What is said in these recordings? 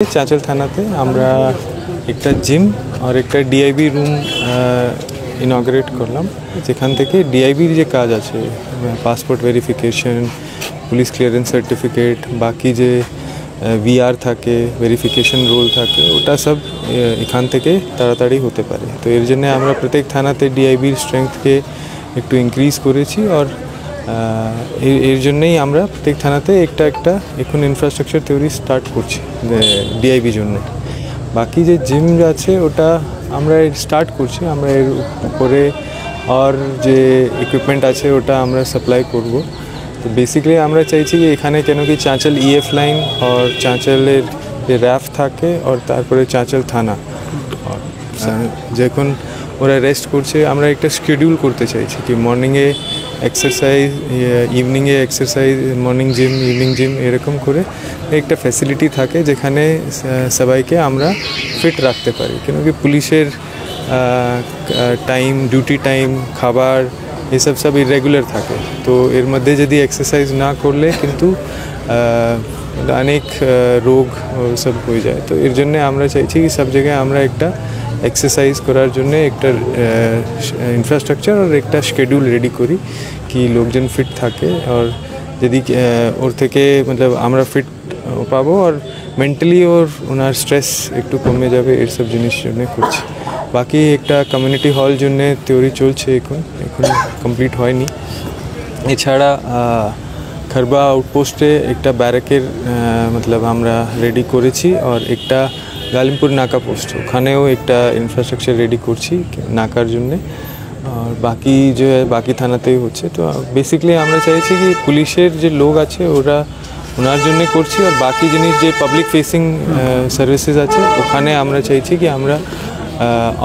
চাঁচল থানাতে আমরা একটা জিম আর একটা ডিআইবি রুম ইনঅগ্রেট করলাম, যেখান থেকে ডিআইবির যে কাজ আছে, passport verification, police clearance certificate, বাকি যে ভিআর থাকে, ভেরিফিকেশন রোল থাকে, ওটা সব এখান থেকে তাড়াতাড়ি হতে পারে। তো এর জন্য আমরা প্রত্যেক থানাতে ডিআইবির স্ট্রেংথকে একটু ইনক্রিজ করেছি। আর এর জন্যই আমরা প্রত্যেক থানাতে একটা এখন ইনফ্রাস্ট্রাকচার তৈরি স্টার্ট করছি ডিআইবির জন্য। বাকি যে জিম আছে ওটা আমরা স্টার্ট করছি, আমরা এর উপরে আর যে ইকুইপমেন্ট আছে ওটা আমরা সাপ্লাই করব। তো বেসিক্যালি আমরা চাইছি যে এখানে কেন কি চাঁচল ইএফ লাইন আর চাঁচলের যে র্যাফ থাকে আর তারপরে চাঁচল থানা, যখন ওরা রেস্ট করছে আমরা একটা শিডিউল করতে চাইছি কি মর্নিংয়ে এক্সারসাইজ, ইভিনিংয়ে exercise, morning gym, evening gym, এরকম করে একটা ফ্যাসিলিটি থাকে যেখানে সবাইকে আমরা ফিট রাখতে পারি। কেন কি পুলিশের টাইম, ডিউটি টাইম, খাবার এসব সব ইরেগুলার থাকে। তো এর মধ্যে যদি এক্সারসাইজ না করলে কিন্তু অনেক রোগ সব হয়ে যায়। তো এর জন্য আমরা চাইছি কি সব জায়গায় আমরা একটা এক্সারসাইজ করার জন্য একটা ইনফ্রাস্ট্রাকচার আর একটা শিডিউল রেডি করি কি লোকজন ফিট থাকে। আর যদি ওর থেকে মতলব আমরা ফিট পাবো আর মেন্টালি ওনার স্ট্রেস একটু কমে যাবে, এর সব জিনিস জন্য করছি। বাকি একটা কমিউনিটি হল জন্য তৈরি চলছে, এখন কমপ্লিট হয়নি। এছাড়া খরবা আউটপোস্টে একটা ব্যারাকের মতলব আমরা রেডি করেছি, আর একটা গালিমপুর নাকা পোস্ট, ওখানেও একটা ইনফ্রাস্ট্রাকচার রেডি করছি নাকার জন্যে। আর বাকি যে বাকি থানাতেই হচ্ছে। তো বেসিক্যালি আমরা চাইছি কি পুলিশের যে লোক আছে ওনার জন্যে করছি, আর বাকি জিনিস যে পাবলিক ফেসিং সার্ভিসেস আছে ওখানে আমরা চাইছি কি আমরা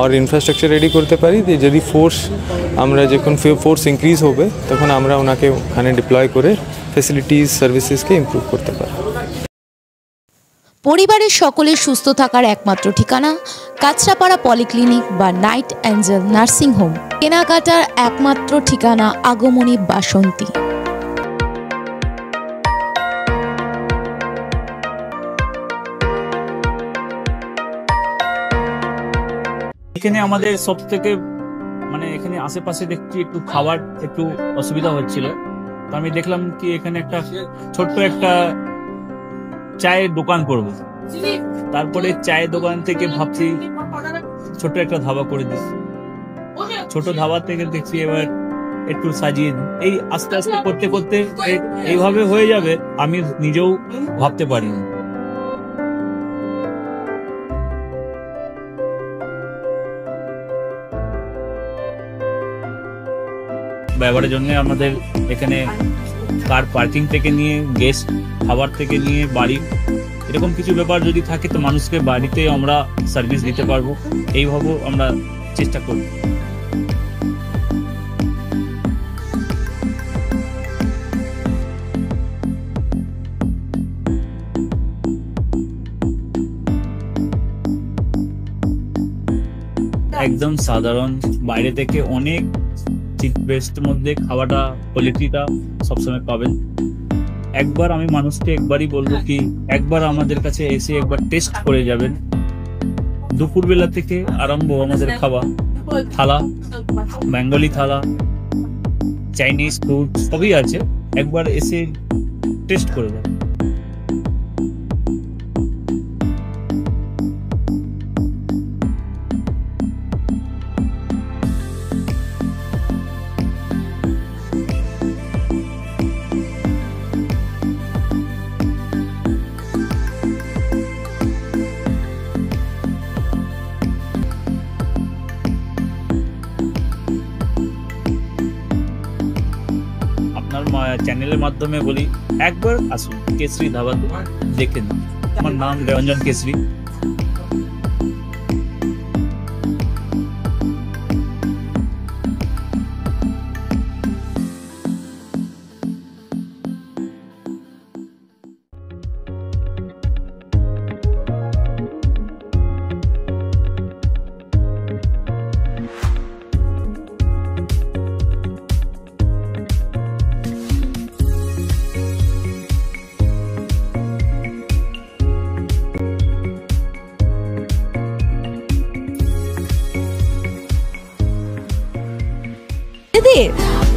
আর ইনফ্রাস্ট্রাকচার রেডি করতে পারি। যদি যখন ফোর্স ইনক্রিজ হবে তখন আমরা ওনাকে ওখানে ডিপ্লয় করে ফ্যাসিলিটিস, সার্ভিসেসকে ইমপ্রুভ করতে পারি। পরিবারের সকলের সুস্থ থাকার একমাত্র ঠিকানা কাঁচরাপাড়া পলিক্লিনিক বা নাইট অ্যাঞ্জেল নার্সিং হোম। কেনাকাটার একমাত্র ঠিকানা আগমনী বাসন্তী। এখানে আমাদের সব থেকে এখানে আশেপাশে দেখছি একটু খাবার একটু অসুবিধা হচ্ছিল। তো আমি দেখলাম কি এখানে একটা ছোট্ট একটা চায়ের দোকান করব। তারপরে চায়ের দোকান থেকে ভাবছি ছোট একটা ধাবা করে দিই। ছোট ধাবা থেকে দেখছি এবার একটু সাজিয়ে এই আস্তে আস্তে করতে করতে এইভাবে হয়ে যাবে, আমি নিজেও ভাবতে পারিনি। ব্যবহারের জন্য আমাদের এখানে কার পার্কিং থেকে নিয়ে গেস্ট খাবার থেকে নিয়ে বাড়ি, এরকম কিছু ব্যাপার যদি থাকে তো মানুষকে বাড়িতে আমরা সার্ভিস দিতে পারবো, এইভাবে আমরা চেষ্টা করব। একদম সাধারণ, বাইরে থেকে অনেক চিপ বেস্ট মধ্যে খাওয়াটা, কোয়ালিটিটা সবসময় পাবেন। একবার আমি মানুষকে একবারই বলবো কি একবার আমাদের কাছে এসে একবার টেস্ট করে যাবেন। দুপুরবেলা থেকে আরম্ভ আমাদের খাওয়া, থালা, বেঙ্গলি থালা, চাইনিজ ফুড সবই আছে, একবার এসে টেস্ট করে যাবেন। চ্যানেলের মাধ্যমে বলি একবার আসুন কেশরী ধাবা, দেখে নিন। আমার নাম রঞ্জন কেশরী। নিজেদের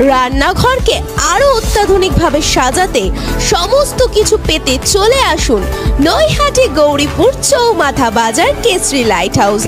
রান্নাঘরকে আরো অত্যাধুনিকভাবে সাজাতে, সমস্ত কিছু পেতে চলে আসুন নৈহাটি গৌরীপুর চৌমাথা বাজার কেশরী লাইট হাউস।